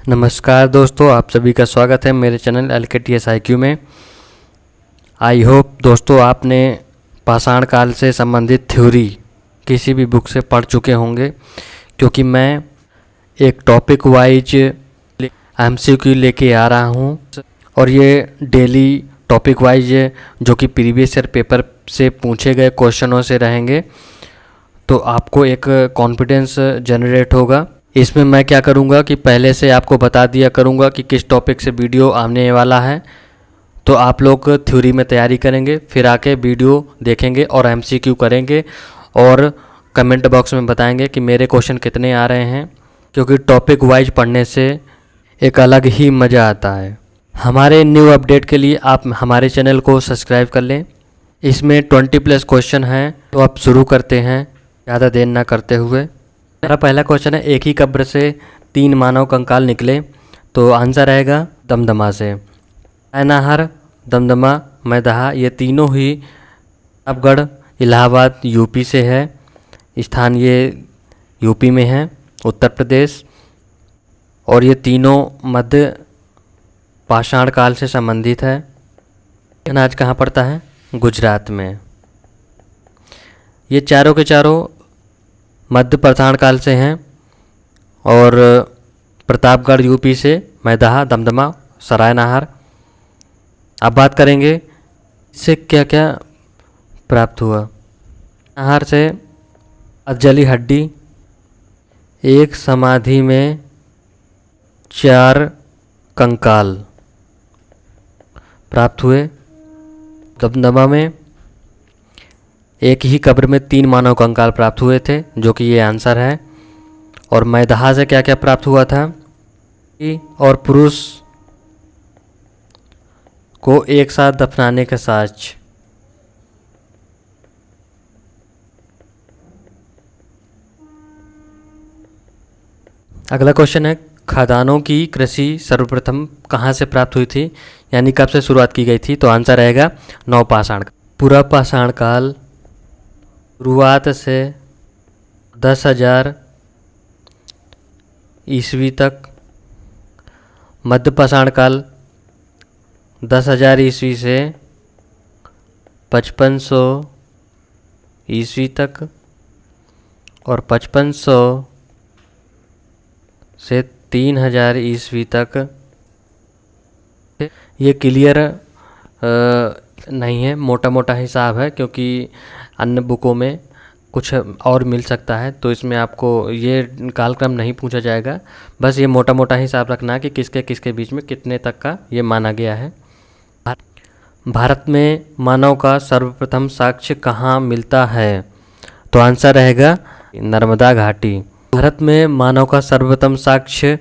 नमस्कार दोस्तों, आप सभी का स्वागत है मेरे चैनल LKTSIQ में। आई होप दोस्तों आपने पाषाण काल से संबंधित थ्योरी किसी भी बुक से पढ़ चुके होंगे, क्योंकि मैं एक टॉपिक वाइज MCQ लेके आ रहा हूँ और ये डेली टॉपिक वाइज जो कि प्रीवियस ईयर पेपर से पूछे गए क्वेश्चनों से रहेंगे, तो आपको एक कॉन्फिडेंस जनरेट होगा। इसमें मैं क्या करूँगा कि पहले से आपको बता दिया करूँगा कि किस टॉपिक से वीडियो आने वाला है, तो आप लोग थ्योरी में तैयारी करेंगे, फिर आके वीडियो देखेंगे और MCQ करेंगे और कमेंट बॉक्स में बताएंगे कि मेरे क्वेश्चन कितने आ रहे हैं, क्योंकि टॉपिक वाइज पढ़ने से एक अलग ही मज़ा आता है। हमारे न्यू अपडेट के लिए आप हमारे चैनल को सब्सक्राइब कर लें। इसमें 20+ क्वेश्चन हैं, तो आप शुरू करते हैं ज़्यादा देर ना करते हुए। मेरा पहला क्वेश्चन है, एक ही कब्र से 3 मानव कंकाल निकले, तो आंसर रहेगा दमदमा से। ऐनाहर, दमदमा, मैदहा, ये तीनों ही प्रतापगढ़, इलाहाबाद यूपी से है। स्थान ये यूपी में है, उत्तर प्रदेश, और ये तीनों मध्य पाषाण काल से संबंधित है। अनाज कहाँ पड़ता है? गुजरात में। ये चारों के चारों मध्य पाषाण काल से हैं और प्रतापगढ़ यूपी से, मैदहा, दमदमा, सरायनाहर। अब बात करेंगे इससे क्या क्या प्राप्त हुआ। नाहर से अजली हड्डी, एक समाधि में 4 कंकाल प्राप्त हुए। दमदमा में एक ही कब्र में 3 मानव कंकाल प्राप्त हुए थे, जो कि ये आंसर है। और मैदहा से क्या क्या प्राप्त हुआ था? और पुरुष को एक साथ दफनाने का साक्ष्य। अगला क्वेश्चन है, खदानों की कृषि सर्वप्रथम कहाँ से प्राप्त हुई थी, यानी कब से शुरुआत की गई थी? तो आंसर रहेगा नवपाषाण। पूरा पाषाण काल शुरुआत से 10,000 ईस्वी तक, मध्य पाषाण काल 10,000 ईस्वी से 5500 ईस्वी तक, और 5500 से 3000 ईस्वी तक। ये क्लियर नहीं है, मोटा मोटा हिसाब है, क्योंकि अन्य बुकों में कुछ और मिल सकता है, तो इसमें आपको ये कालक्रम नहीं पूछा जाएगा। बस ये मोटा मोटा हिसाब रखना कि किसके किसके बीच में कितने तक का ये माना गया है। भारत में मानव का सर्वप्रथम साक्ष्य कहाँ मिलता है? तो आंसर रहेगा नर्मदा घाटी। भारत में मानव का सर्वप्रथम साक्ष्य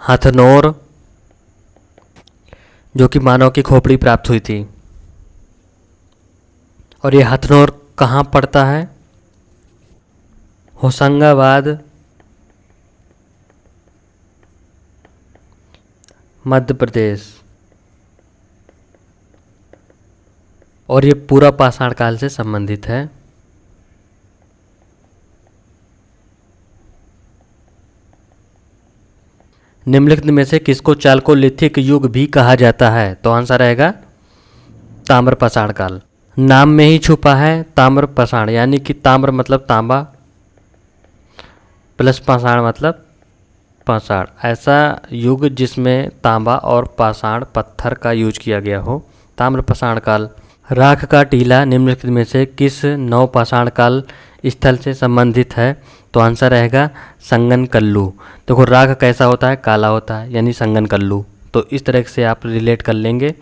हथनोर, जो कि मानव की खोपड़ी प्राप्त हुई थी। और ये हथनोर कहाँ पड़ता है? होशंगाबाद, मध्य प्रदेश। और ये पूरा पाषाण काल से संबंधित है। निम्नलिखित में से किसको चालकोलिथिक युग भी कहा जाता है? तो आंसर रहेगा ताम्र पाषाण काल। नाम में ही छुपा है ताम्र पाषाण, यानी कि ताम्र मतलब तांबा प्लस पाषाण मतलब पाषाण, ऐसा युग जिसमें तांबा और पाषाण पत्थर का यूज किया गया हो, ताम्र पाषाण काल। राख का टीला निम्नलिखित में से किस नवपाषाण काल स्थल से संबंधित है? तो आंसर रहेगा संगनकल्लू। देखो राख कैसा होता है? काला होता है, यानी संगनकल्लू। तो इस तरह से आप रिलेट कर लेंगे।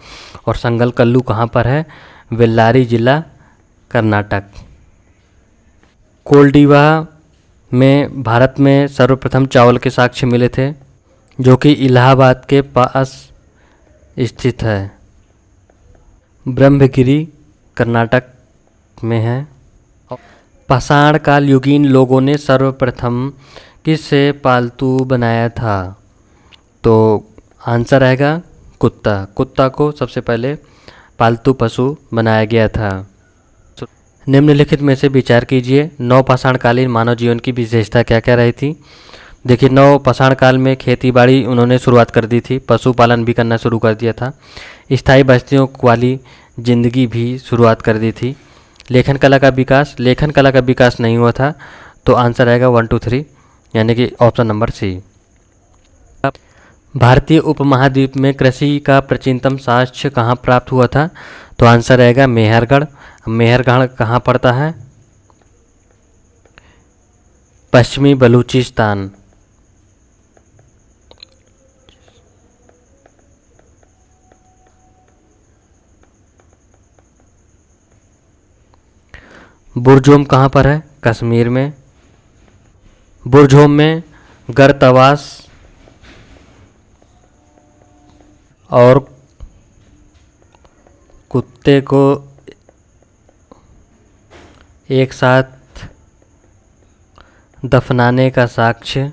और संगनकल्लू कहाँ पर है? बेल्लारी जिला, कर्नाटक। कोल्डिवा में भारत में सर्वप्रथम चावल के साक्ष्य मिले थे, जो कि इलाहाबाद के पास स्थित है। ब्रह्मगिरी कर्नाटक में है। पाषाण काल युगीन लोगों ने सर्वप्रथम किससे पालतू बनाया था? तो आंसर रहेगा कुत्ता। कुत्ता को सबसे पहले पालतू पशु बनाया गया था। निम्नलिखित में से विचार कीजिए, नवपाषाण कालीन मानव जीवन की विशेषता क्या क्या रही थी? देखिए, नव पाषाण काल में खेती बाड़ी उन्होंने शुरुआत कर दी थी, पशुपालन भी करना शुरू कर दिया था, स्थायी बस्तियों वाली जिंदगी भी शुरुआत कर दी थी। लेखन कला का विकास नहीं हुआ था। तो आंसर आएगा 1 2 3 यानी कि ऑप्शन नंबर सी। भारतीय उपमहाद्वीप में कृषि का प्राचीनतम साक्ष्य कहाँ प्राप्त हुआ था? तो आंसर आएगा मेहरगढ़। मेहरगढ़ कहाँ पड़ता है? पश्चिमी बलूचिस्तान। बुरजोम कहाँ पर है? कश्मीर में। बुरजोम में गर्तवास और कुत्ते को एक साथ दफनाने का साक्ष्य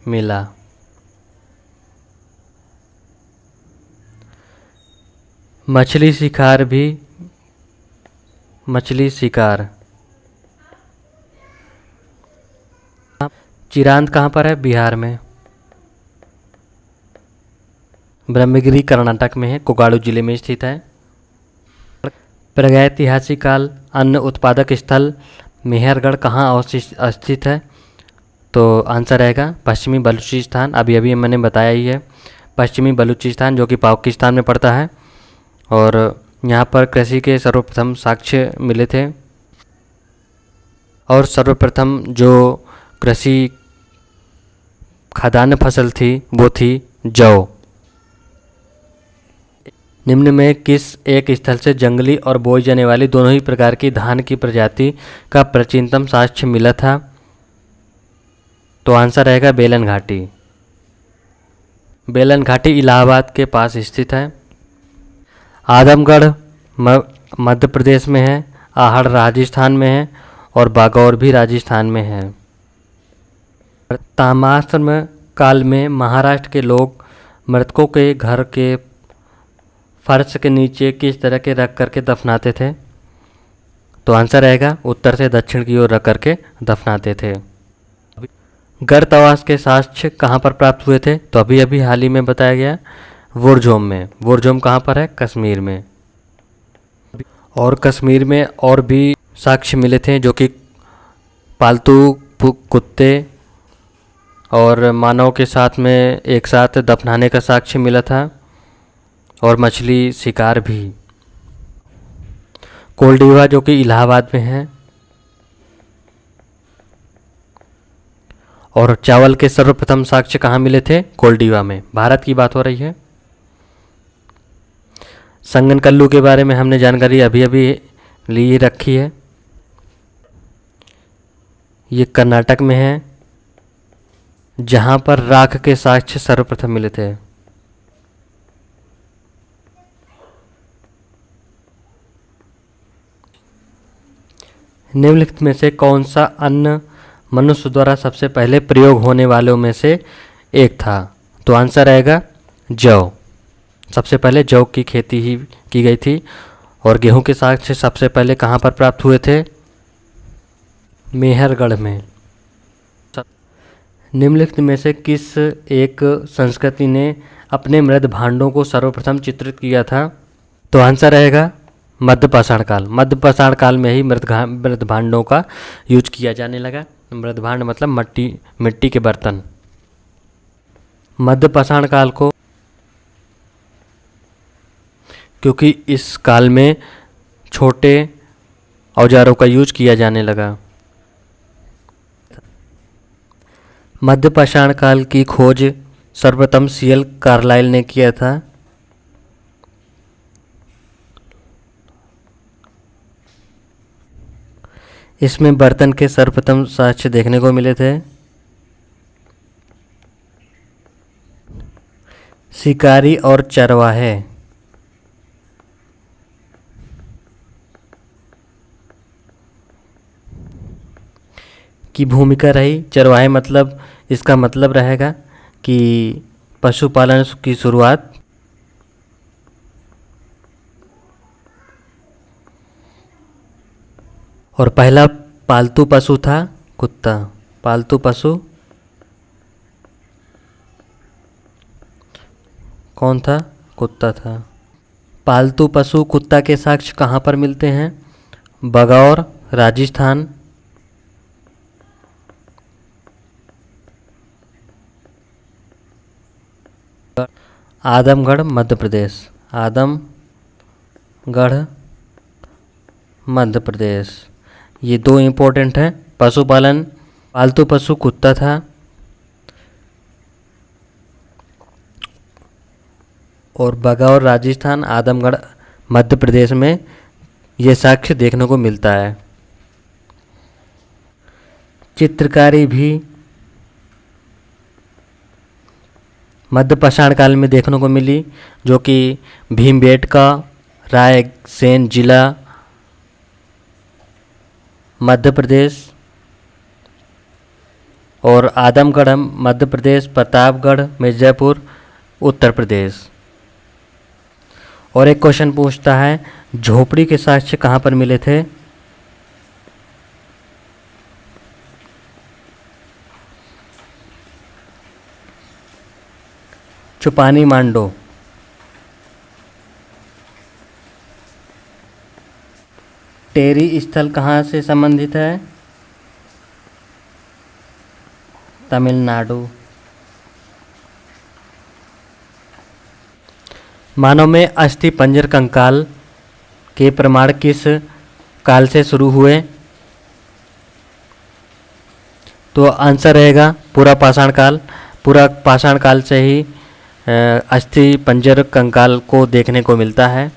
मिला। मछली शिकार चिरांद कहाँ पर है? बिहार में। ब्रह्मगिरी कर्नाटक में है, कोगाड़ू जिले में स्थित है। प्रागैतिहासिक काल अन्न उत्पादक स्थल मेहरगढ़ कहाँ स्थित है? तो आंसर रहेगा पश्चिमी बलूचिस्तान। अभी अभी मैंने बताया ही है, पश्चिमी बलूचिस्तान जो कि पाकिस्तान में पड़ता है। और यहाँ पर कृषि के सर्वप्रथम साक्ष्य मिले थे। और सर्वप्रथम जो कृषि खाद्यान्न फसल थी वो थी जौ। निम्न में किस एक स्थल से जंगली और बोई जाने वाली दोनों ही प्रकार की धान की प्रजाति का प्राचीनतम साक्ष्य मिला था? तो आंसर रहेगा बेलन घाटी। बेलन घाटी इलाहाबाद के पास स्थित है। आदमगढ़ मध्य प्रदेश में है, आहड़ राजस्थान में है और बागौर भी राजस्थान में है। ताम्रपात्र काल में महाराष्ट्र के लोग मृतकों के घर के फर्श के नीचे किस तरह के रख करके दफनाते थे? तो आंसर रहेगा उत्तर से दक्षिण की ओर रख करके दफनाते थे। गर्तवास के साक्ष्य कहाँ पर प्राप्त हुए थे? तो अभी अभी हाल ही में बताया गया, वुरजोम में। वुरजोम कहाँ पर है? कश्मीर में। और कश्मीर में और भी साक्ष्य मिले थे जो कि पालतू कुत्ते और मानव के साथ में एक साथ दफनाने का साक्ष्य मिला था और मछली शिकार भी। कोलडीवा जो कि इलाहाबाद में है। और चावल के सर्वप्रथम साक्ष्य कहाँ मिले थे? कोलडीवा में। भारत की बात हो रही है। संगनकल्लू के बारे में हमने जानकारी अभी अभी ली रखी है। ये कर्नाटक में है जहाँ पर राख के साक्ष्य सर्वप्रथम मिले थे। निम्नलिखित में से कौन सा अन्न मनुष्य द्वारा सबसे पहले प्रयोग होने वालों में से एक था? तो आंसर आएगा जौ। सबसे पहले जौ की खेती ही की गई थी। और गेहूं के साक्ष्य सबसे पहले कहाँ पर प्राप्त हुए थे? मेहरगढ़ में। निम्नलिखित में से किस एक संस्कृति ने अपने मृद भांडों को सर्वप्रथम चित्रित किया था? तो आंसर रहेगा मध्य पाषाण काल। मध्य पाषाण काल में ही मृद भांडों का यूज किया जाने लगा। मृद भांड मतलब मिट्टी के बर्तन। मध्य पाषाण काल को क्योंकि इस काल में छोटे औजारों का यूज किया जाने लगा। मध्य पाषाण काल की खोज सर्वप्रथम सीएल कार्लाइल ने किया था। इसमें बर्तन के सर्वप्रथम साक्ष्य देखने को मिले थे। शिकारी और चरवाहे की भूमिका रही। चरवाहे मतलब इसका मतलब रहेगा कि पशुपालन की शुरुआत और पहला पालतू पशु था कुत्ता। पालतू पशु कौन था? कुत्ता था। पालतू पशु कुत्ता के साक्ष्य कहाँ पर मिलते हैं? बगौर राजस्थान, आदमगढ़ मध्य प्रदेश। आदमगढ़ मध्य प्रदेश। ये दो इम्पोर्टेंट हैं। पशुपालन, पालतू पशु कुत्ता था और बगौर राजस्थान, आदमगढ़ मध्य प्रदेश में ये साक्ष्य देखने को मिलता है। चित्रकारी भी मध्य पाषाण काल में देखने को मिली, जो कि भीमबेटका, रायसेन जिला, मध्य प्रदेश, और आदमगढ़ मध्य प्रदेश, प्रतापगढ़ मिर्ज़ापुर उत्तर प्रदेश। और एक क्वेश्चन पूछता है, झोपड़ी के साक्ष्य कहाँ पर मिले थे? चुपानी मांडो। टेरी स्थल कहाँ से संबंधित है? तमिलनाडु। मानव में अस्थि पंजर कंकाल के प्रमाण किस काल से शुरू हुए? तो आंसर रहेगा पूरा पाषाण काल। पूरा पाषाण काल से ही अस्थि पंजर कंकाल को देखने को मिलता है।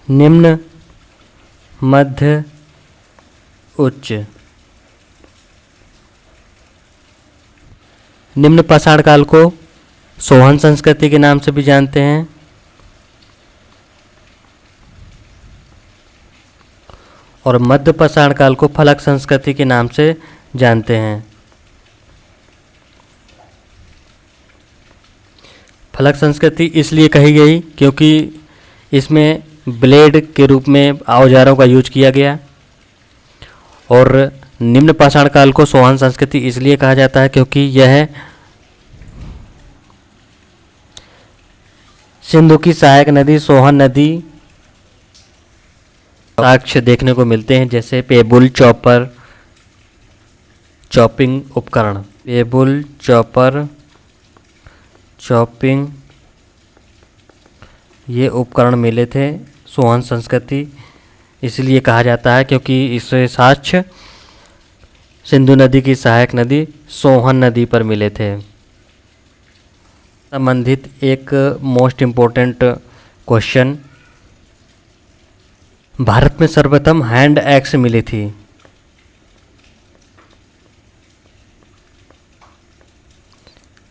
निम्न, मध्य, उच्च। निम्न पाषाण काल को सोहन संस्कृति के नाम से भी जानते हैं। और मध्य पाषाण काल को फलक संस्कृति के नाम से जानते हैं। फलक संस्कृति इसलिए कही गई क्योंकि इसमें ब्लेड के रूप में औजारों का यूज किया गया। और निम्न पाषाण काल को सोहन संस्कृति इसलिए कहा जाता है क्योंकि यह सिंधु की सहायक नदी सोहन नदी साक्ष्य देखने को मिलते हैं, जैसे पेबुल, चॉपर, चॉपिंग उपकरण। पेबुल, चॉपर, चॉपिंग ये उपकरण मिले थे सोहन संस्कृति इसलिए कहा जाता है क्योंकि इससे साक्ष्य सिंधु नदी की सहायक नदी सोहन नदी पर मिले थे। संबंधित एक मोस्ट इम्पोर्टेंट क्वेश्चन, भारत में सर्वप्रथम हैंड एक्स मिली थी।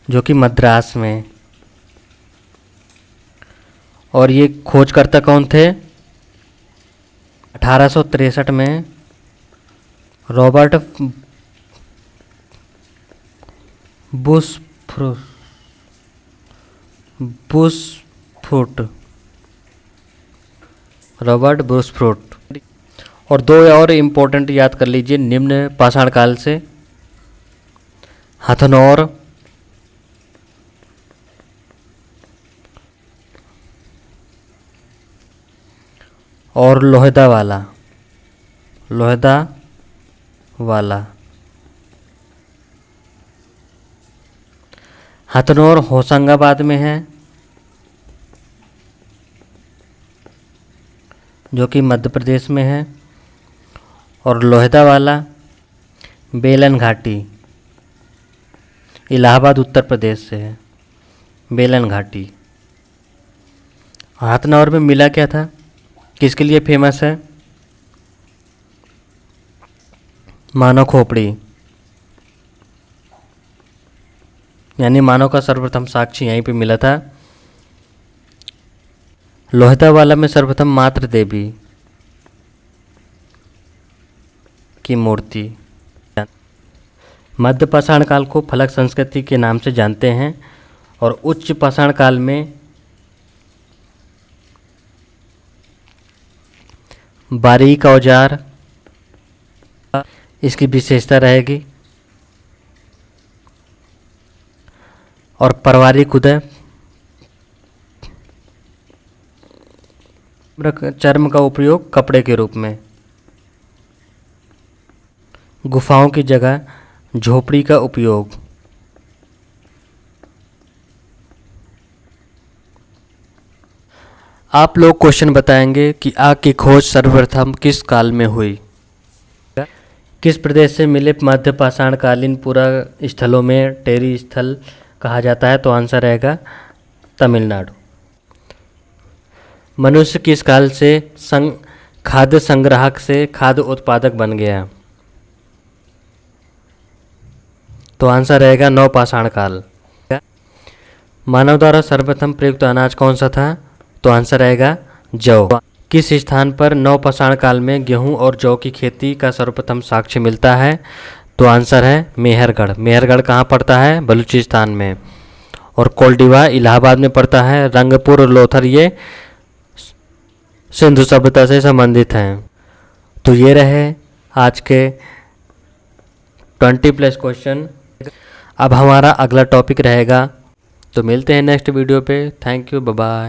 जो कि मद्रास में। और ये खोजकर्ता कौन थे? 1863 में रॉबर्ट बुशफूट। रॉबर्ट बुशफूट। और दो और इम्पोर्टेंट याद कर लीजिए निम्न पाषाण काल से, हथनौर और लोहदा वाला। हथनौर होशंगाबाद में है, जो कि मध्य प्रदेश में है। और लोहदा वाला बेलन घाटी, इलाहाबाद उत्तर प्रदेश से है। बेलन घाटी। हथनौर में मिला क्या था? किसके लिए फेमस है? मानव खोपड़ी, यानी मानव का सर्वप्रथम साक्ष्य यहीं पे मिला था। लोहदा वाला में सर्वप्रथम मात्र देवी की मूर्ति। मध्य पाषाण काल को फलक संस्कृति के नाम से जानते हैं। और उच्च पाषाण काल में बारीक औजार इसकी विशेषता रहेगी। और पारिवारिक उदय चर्म का उपयोग कपड़े के रूप में। गुफाओं की जगह झोपड़ी का उपयोग। आप लोग क्वेश्चन बताएंगे कि आग की खोज सर्वप्रथम किस काल में हुई। किस प्रदेश से मिले मध्य पाषाणकालीन पुरा स्थलों में टेरी स्थल कहा जाता है? तो आंसर रहेगा तमिलनाडु। मनुष्य किस काल से खाद्य संग्राहक से खाद्य उत्पादक बन गया? तो आंसर रहेगा नवपाषाण काल। मानव द्वारा सर्वप्रथम प्रयुक्त अनाज कौन सा था? तो आंसर रहेगा जौ। किस स्थान पर नवपाषाण काल में गेहूं और जौ की खेती का सर्वप्रथम साक्ष्य मिलता है? तो आंसर है मेहरगढ़। मेहरगढ़ कहाँ पड़ता है? बलूचिस्तान में। और कोल्डिवा इलाहाबाद में पड़ता है। रंगपुर और लोथर ये सिंधु सभ्यता से संबंधित हैं। तो ये रहे आज के 20+ क्वेश्चन। अब हमारा अगला टॉपिक रहेगा। तो मिलते हैं नेक्स्ट वीडियो पे। Thank you, bye bye.